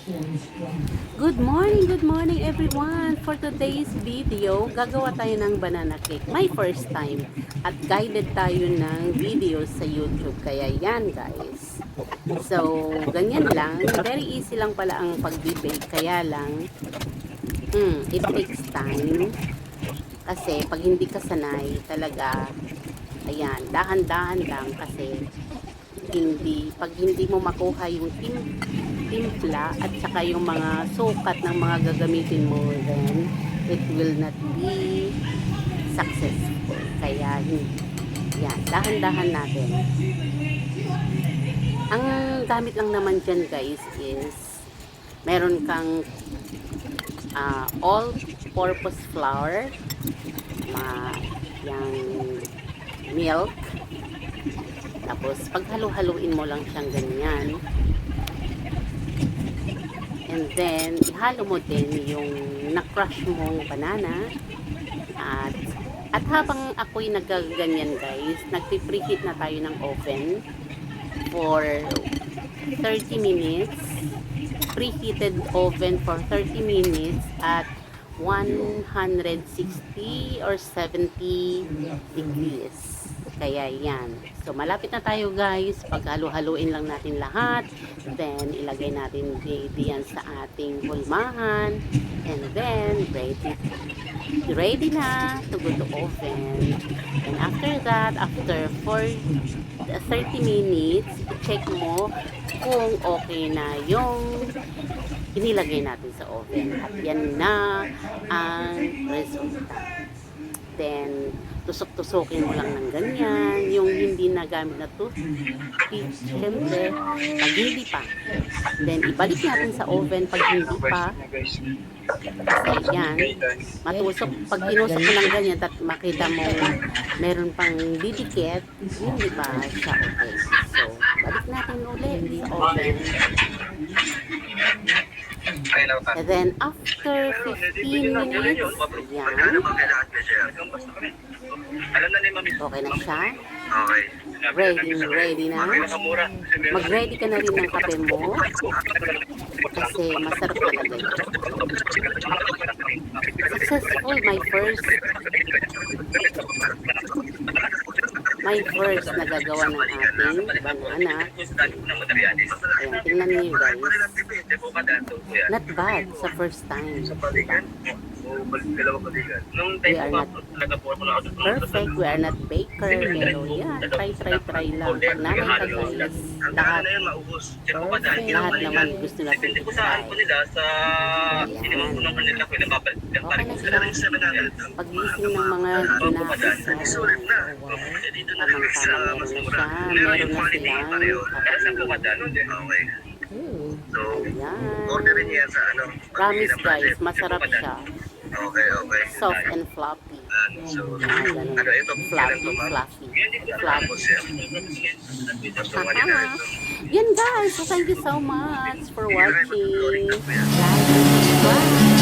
Good morning everyone! For today's video, gagawa tayo ng banana cake. My first time. At guided tayo ng videos sa YouTube. Kaya yan guys. So, ganyan lang. Very easy lang pala ang pag-bake. Kaya lang, it takes time. Kasi pag hindi ka sanay, talaga, ayan, dahan-dahan lang kasi pag hindi mo makuha yung timpla at saka yung mga sukat ng mga gagamitin mo, then it will not be successful. Kaya yan, dahan-dahan natin. Ang gamit lang naman dyan guys is meron kang all-purpose flour, yung milk. Tapos, paghalo-haluin mo lang siyang ganyan. And then, ihalo mo din yung na-crush mong banana. At habang ako'y nagaganyan guys, nagpipreheat na tayo ng oven for 30 minutes. Preheated oven for 30 minutes at 160 or 70 degrees. Kaya yan. So, malapit na tayo guys. Paghalo-haluin lang natin lahat. Then, ilagay natin diyan sa ating hulmahan. And then, ready na to go to oven. And after that, after 30 minutes, check mo kung okay na yung inilagay natin sa oven. At yan na ang resulta. Then, tusok-tusokin mo lang ng ganyan. Yung hindi na gamit na toothpick, syempre, pag hindi pa. Then, ibalik natin sa oven pag hindi pa. Kasi yan, matusok. Pag tinusok mo lang ganyan at makita mo meron pang didikit, hindi pa siya okay. So, balik natin ulit sa oven. And then, after 15 minutes, yan. Okay na siya. Ready na. Mag-ready ka na rin ng kape mo. Kasi masarap talaga yun. Successful my first nagagawa ng ating banana. Ayan, tingnan niyo guys. Not bad sa first time. We are not perfect, we are not baker, pero yan, try lang. Pag nanay ka guys, lahat naman gusto natin i-try. Ayan. Okay na siya. Pag-gising ng mga ginasa, tamang-tama meron na silang So, ayan. orderin niya sa ano. Promise guys, masarap siya. Okay. Soft and floppy. So, Ganun. ano ito? Fluffy. Tapos yan. Haha. Yan guys, so thank you so much for watching. Bye.